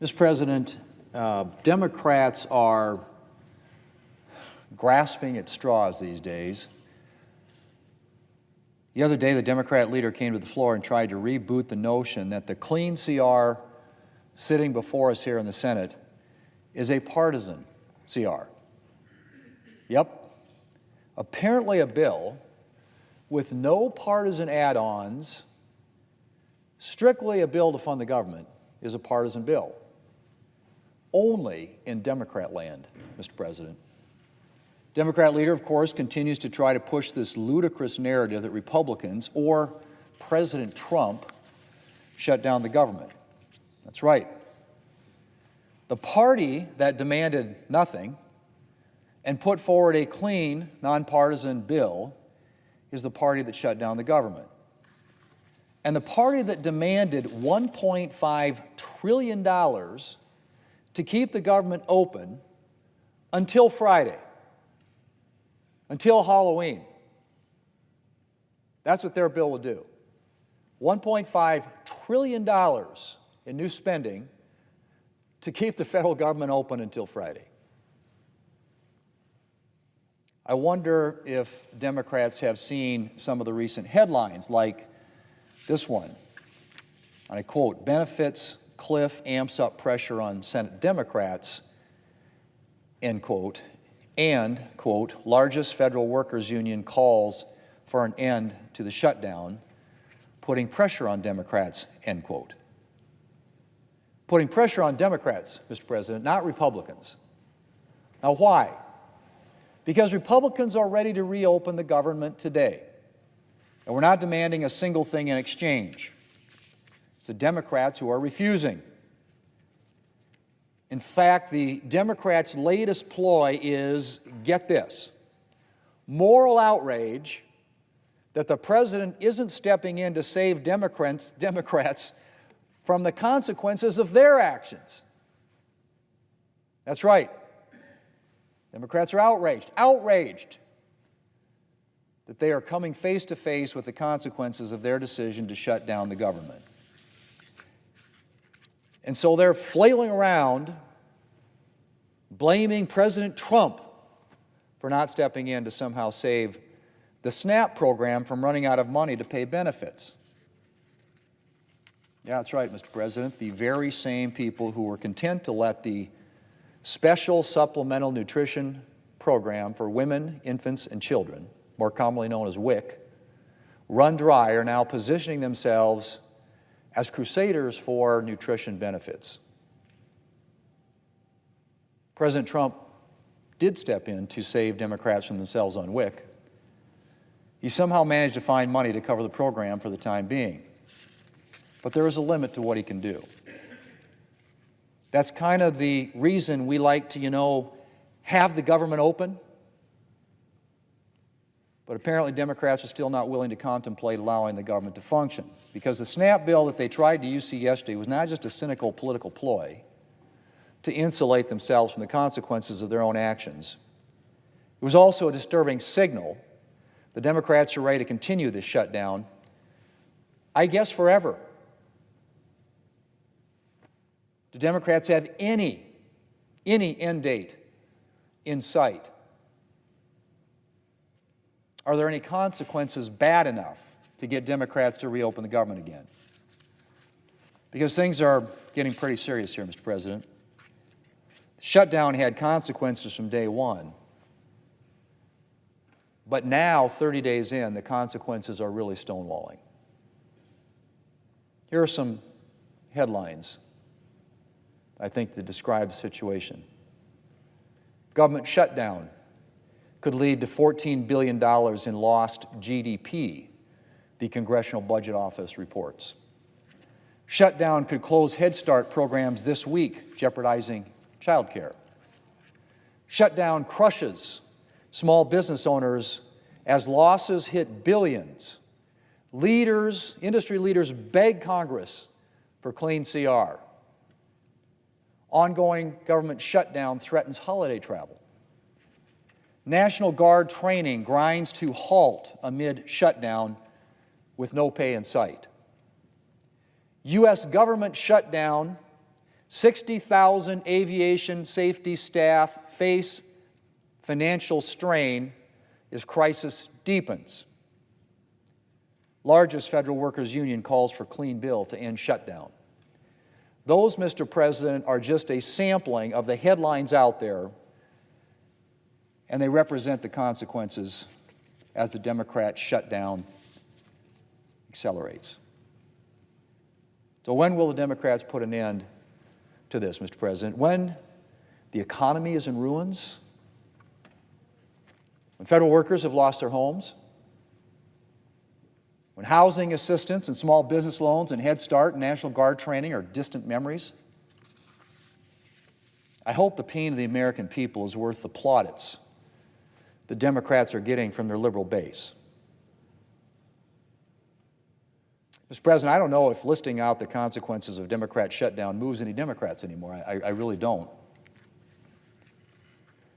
Mr. President, Democrats are grasping at straws these days. The other day, the Democrat leader came to the floor and tried to reboot the notion that the clean CR sitting before us here in the Senate is a partisan CR. Yep. Apparently a bill with no partisan add-ons, strictly a bill to fund the government, is a partisan bill. Only in Democrat land, Mr. President. Democrat leader, of course, continues to try to push this ludicrous narrative that Republicans or President Trump shut down the government. That's right. The party that demanded nothing and put forward a clean, nonpartisan bill is the party that shut down the government. And the party that demanded $1.5 trillion to keep the government open until Friday, until Halloween. That's what their bill would do. $1.5 trillion in new spending to keep the federal government open until Friday. I wonder if Democrats have seen some of the recent headlines, like this one. And I quote, "Benefits cliff amps up pressure on Senate Democrats," end quote, and, quote, "largest federal workers union calls for an end to the shutdown, putting pressure on Democrats," end quote. Putting pressure on Democrats, Mr. President, not Republicans. Now, why? Because Republicans are ready to reopen the government today, and we're not demanding a single thing in exchange. It's the Democrats who are refusing. In fact, the Democrats' latest ploy is, get this, moral outrage that the president isn't stepping in to save Democrats from the consequences of their actions. That's right. Democrats are outraged that they are coming face to face with the consequences of their decision to shut down the government. And so they're flailing around, blaming President Trump for not stepping in to somehow save the SNAP program from running out of money to pay benefits. Yeah, that's right, Mr. President. The very same people who were content to let the Special Supplemental Nutrition Program for Women, Infants, and Children, more commonly known as WIC, run dry are now positioning themselves as crusaders for nutrition benefits. President Trump did step in to save Democrats from themselves on WIC. He somehow managed to find money to cover the program for the time being. But there is a limit to what he can do. That's kind of the reason we like to, have the government open. But apparently Democrats are still not willing to contemplate allowing the government to function, because the SNAP bill that they tried to use yesterday was not just a cynical political ploy to insulate themselves from the consequences of their own actions. It was also a disturbing signal. The Democrats are ready to continue this shutdown, I guess forever. Do Democrats have any end date in sight? Are there any consequences bad enough to get Democrats to reopen the government again? Because things are getting pretty serious here, Mr. President. The shutdown had consequences from day one. But now, 30 days in, the consequences are really stonewalling. Here are some headlines, I think, that describe the situation. Government shutdown could lead to $14 billion in lost GDP, the Congressional Budget Office reports. Shutdown could close Head Start programs this week, jeopardizing child care. Shutdown crushes small business owners as losses hit billions. Industry leaders beg Congress for clean CR. Ongoing government shutdown threatens holiday travel. National Guard training grinds to halt amid shutdown with no pay in sight. U.S. government shutdown 60,000 aviation safety staff face financial strain as crisis deepens. Largest federal workers union calls for clean bill to end shutdown. Those, Mr. President, are just a sampling of the headlines out there, and they represent the consequences as the Democrat shutdown accelerates. So when will the Democrats put an end to this, Mr. President? When the economy is in ruins? When federal workers have lost their homes? When housing assistance and small business loans and Head Start and National Guard training are distant memories? I hope the pain of the American people is worth the plaudits the Democrats are getting from their liberal base. Mr. President, I don't know if listing out the consequences of Democrat shutdown moves any Democrats anymore. I really don't.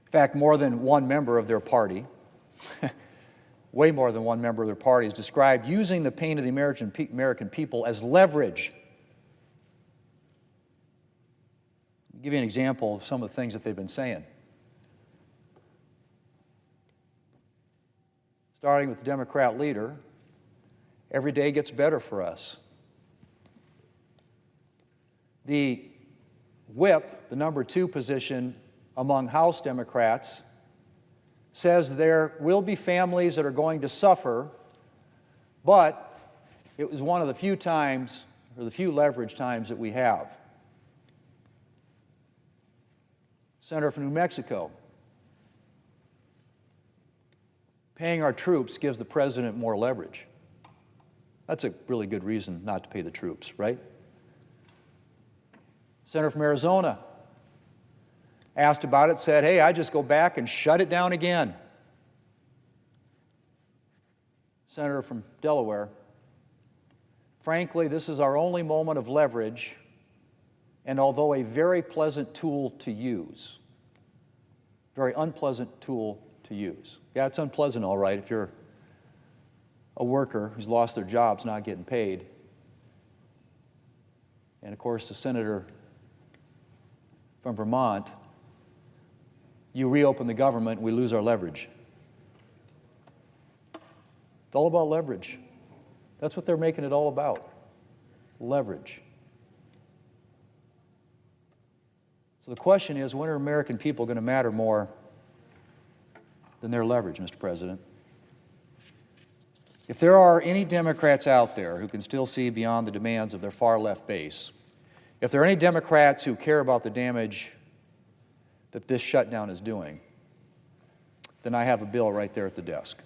In fact, more than one member of their party, way more than one member of their party, has described using the pain of the American people as leverage. I'll give you an example of some of the things that they've been saying. Starting with the Democrat leader, every day gets better for us. The whip, the number 2 position among House Democrats, says there will be families that are going to suffer, but it was one of the few times, or the few leverage times that we have. Senator from New Mexico, paying our troops gives the president more leverage. That's a really good reason not to pay the troops, right? Senator from Arizona asked about it, said, hey, I just go back and shut it down again. Senator from Delaware, frankly, this is our only moment of leverage, and although a very pleasant tool to use, very unpleasant tool to use. Yeah, it's unpleasant, all right, if you're a worker who's lost their jobs, not getting paid. And of course, the senator from Vermont, you reopen the government, we lose our leverage. It's all about leverage. That's what they're making it all about, leverage. So the question is, when are American people going to matter more than their leverage, Mr. President? If there are any Democrats out there who can still see beyond the demands of their far-left base, if there are any Democrats who care about the damage that this shutdown is doing, then I have a bill right there at the desk.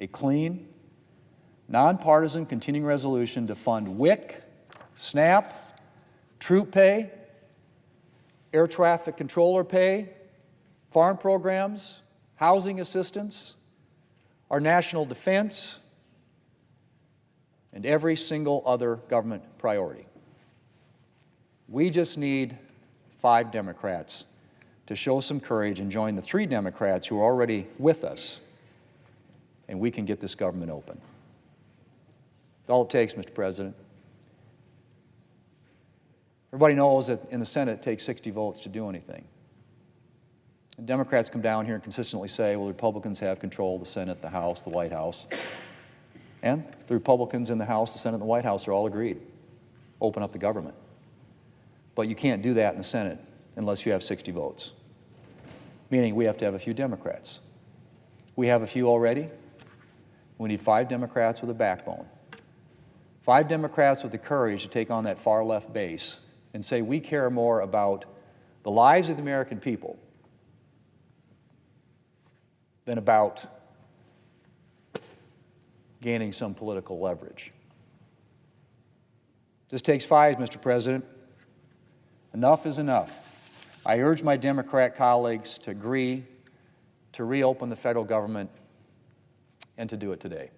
A clean, nonpartisan continuing resolution to fund WIC, SNAP, troop pay, air traffic controller pay, farm programs, housing assistance, our national defense, and every single other government priority. We just need 5 Democrats to show some courage and join the 3 Democrats who are already with us, and we can get this government open. That's all it takes, Mr. President. Everybody knows that in the Senate it takes 60 votes to do anything. And Democrats come down here and consistently say, well, the Republicans have control of the Senate, the House, the White House. And the Republicans in the House, the Senate, and the White House are all agreed. Open up the government. But you can't do that in the Senate unless you have 60 votes, meaning we have to have a few Democrats. We have a few already. We need 5 Democrats with a backbone. 5 Democrats with the courage to take on that far-left base and say we care more about the lives of the American people than about gaining some political leverage. This takes 5, Mr. President. Enough is enough. I urge my Democrat colleagues to agree to reopen the federal government and to do it today.